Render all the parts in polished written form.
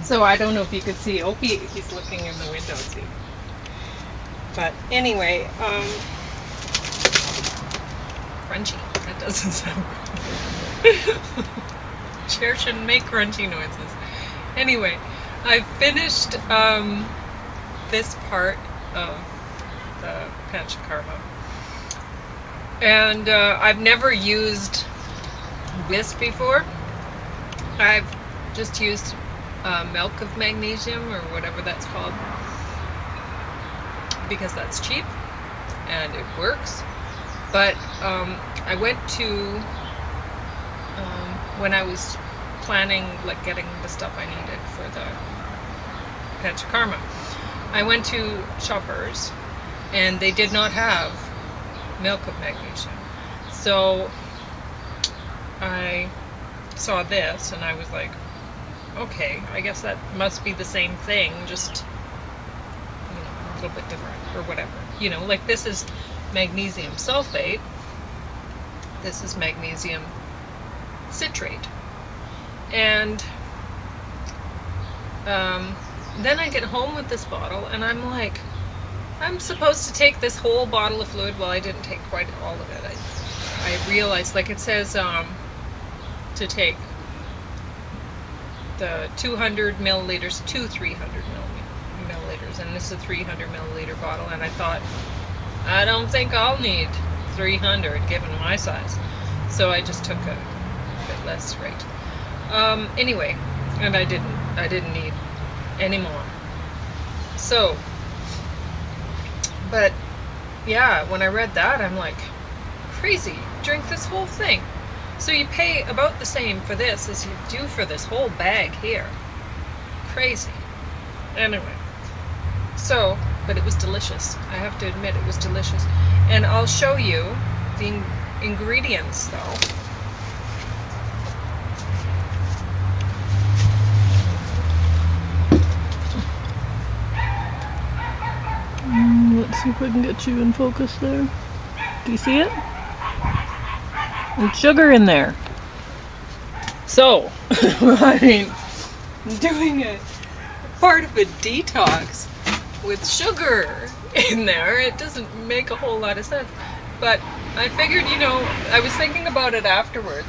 So I don't know if you could see Opie, he's looking in the window too. But anyway, crunchy. That doesn't sound good. Chair shouldn't make crunchy noises. Anyway, I finished this part of the panchakarma. And I've never used this before. I've just used milk of magnesium, or whatever that's called, because that's cheap and it works. But I went to, when I was planning, like, getting the stuff I needed for the panchakarma, I went to Shoppers and they did not have milk of magnesium. So I saw this and I was like, okay, I guess that must be the same thing, just a little bit different, or whatever. Like, this is magnesium sulfate, this is magnesium citrate. And then I get home with this bottle and I'm like, I'm supposed to take this whole bottle of fluid. Well, I didn't take quite all of it. I realized, like, it says to take the 200 milliliters to 300 milliliters, and this is a 300 milliliter bottle, and I thought, I don't think I'll need 300 given my size, so I just took a bit less, right? Anyway, and I didn't need any more. So, but yeah, when I read that, I'm like, crazy, drink this whole thing. So you pay about the same for this as you do for this whole bag here. Crazy. Anyway, so, but it was delicious. I have to admit, it was delicious. And I'll show you the ingredients, though. Let's see if I can get you in focus there. Do you see it? There's sugar in there. So, I mean, doing a part of a detox with sugar in there, it doesn't make a whole lot of sense. But I figured, I was thinking about it afterwards,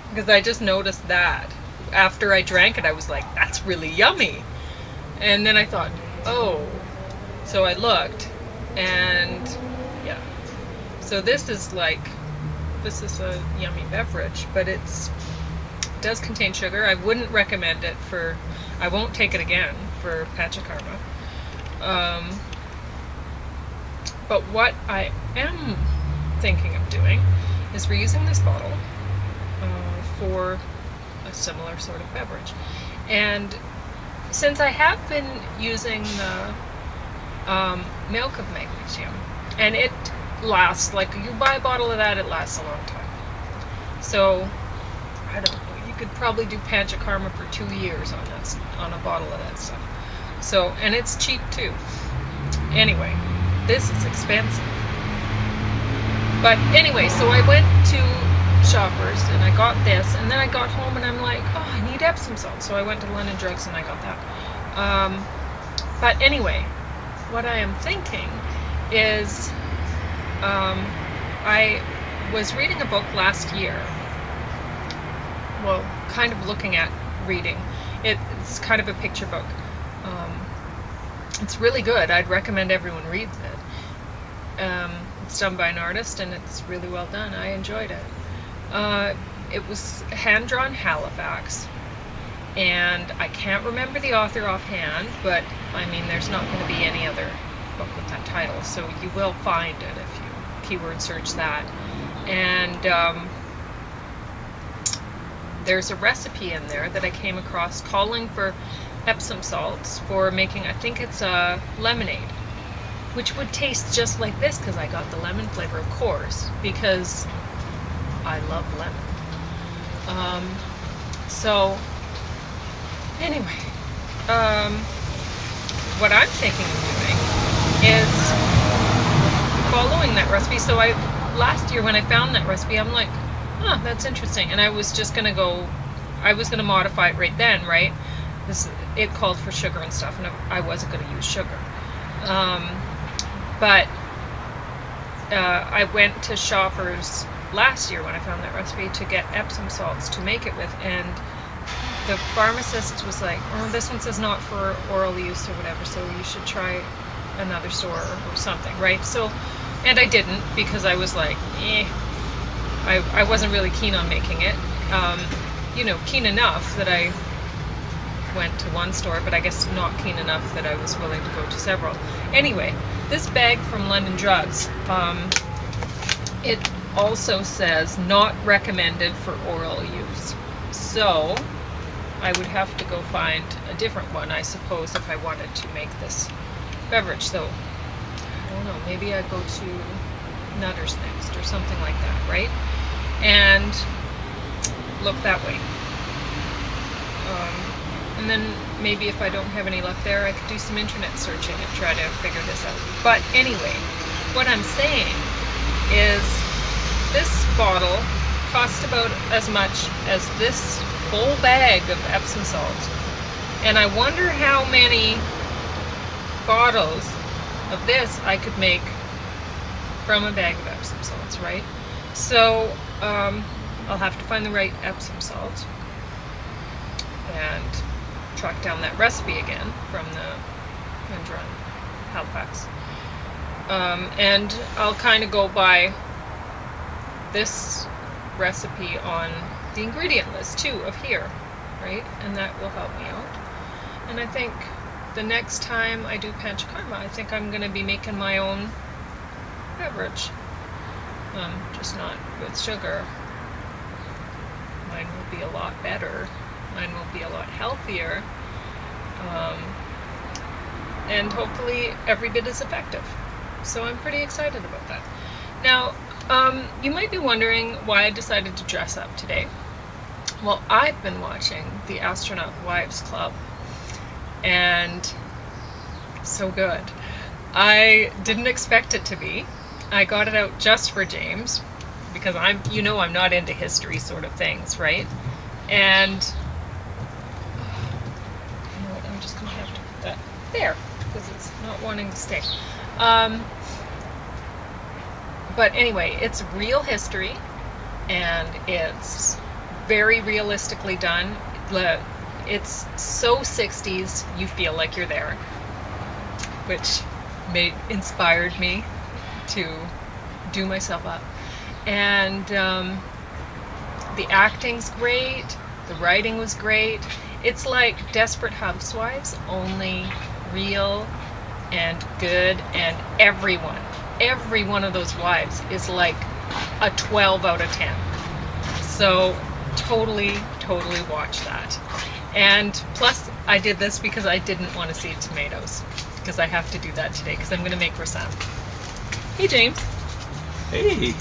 because I just noticed that. After I drank it, I was like, that's really yummy. And then I thought, oh. So I looked, and yeah. So this is a yummy beverage, but it does contain sugar. I wouldn't recommend it I won't take it again for panchakarma. But what I am thinking of doing is reusing this bottle for a similar sort of beverage. And since I have been using the milk of magnesium, and it lasts, like, you buy a bottle of that, it lasts a long time. So I don't know, you could probably do panchakarma for 2 years on a bottle of that stuff. So, and it's cheap too. Anyway, this is expensive. But anyway, so I went to Shoppers and I got this, and then I got home and I'm like, oh, I need Epsom salt. So I went to London Drugs and I got that. But anyway, what I am thinking is, I was reading a book last year. Well, kind of looking at reading. It's kind of a picture book. It's really good. I'd recommend everyone reads it. It's done by an artist and it's really well done. I enjoyed it. It was hand-drawn Halifax, and I can't remember the author offhand, but I mean, there's not going to be any other book with that title, so you will find it if you keyword search that. And there's a recipe in there that I came across calling for Epsom salts for making, I think it's a lemonade, which would taste just like this, because I got the lemon flavor, of course, because I love lemon. So anyway, what I'm thinking of doing is following that recipe. So last year when I found that recipe, I'm like, that's interesting. And I was just going to modify it right then, right? It called for sugar and stuff, and I wasn't going to use sugar. But I went to Shoppers last year when I found that recipe to get Epsom salts to make it with, and the pharmacist was like, oh, this one says not for oral use or whatever, so you should try another store or something, right? So, and I didn't, because I was like, I wasn't really keen on making it. Keen enough that I went to one store, but I guess not keen enough that I was willing to go to several. Anyway, this bag from London Drugs, it also says not recommended for oral use. So I would have to go find a different one, I suppose, if I wanted to make this beverage. So I don't know, maybe I'd go to Nutter's next or something like that, right? And look that way. And then maybe if I don't have any luck there, I could do some internet searching and try to figure this out. But anyway, what I'm saying is this bottle cost about as much as this whole bag of Epsom salt. And I wonder how many bottles of this I could make from a bag of Epsom salts, right? So I'll have to find the right Epsom salt and track down that recipe again from the Kendra Halifax. And I'll kind of go by this recipe on the ingredient list too of here, right? And that will help me out. And I think the next time I do panchakarma, I think I'm going to be making my own beverage, just not with sugar. Mine will be a lot better. Mine will be a lot healthier, and hopefully every bit as effective. So I'm pretty excited about that. Now, you might be wondering why I decided to dress up today. Well, I've been watching the Astronaut Wives Club, and so good. I didn't expect it to be. I got it out just for James, because I'm not into history sort of things, right? And I'm just gonna have to put that there because it's not wanting to stay. But anyway, it's real history, and it's very realistically done. It's so 60s, you feel like you're there, which inspired me to do myself up. And the acting's great, the writing was great. It's like Desperate Housewives, only real and good, and every one of those wives is like a 12 out of 10. So totally watch that. And plus, I did this because I didn't want to see tomatoes, because I have to do that today because I'm going to make croissant. Hey, James. Hey.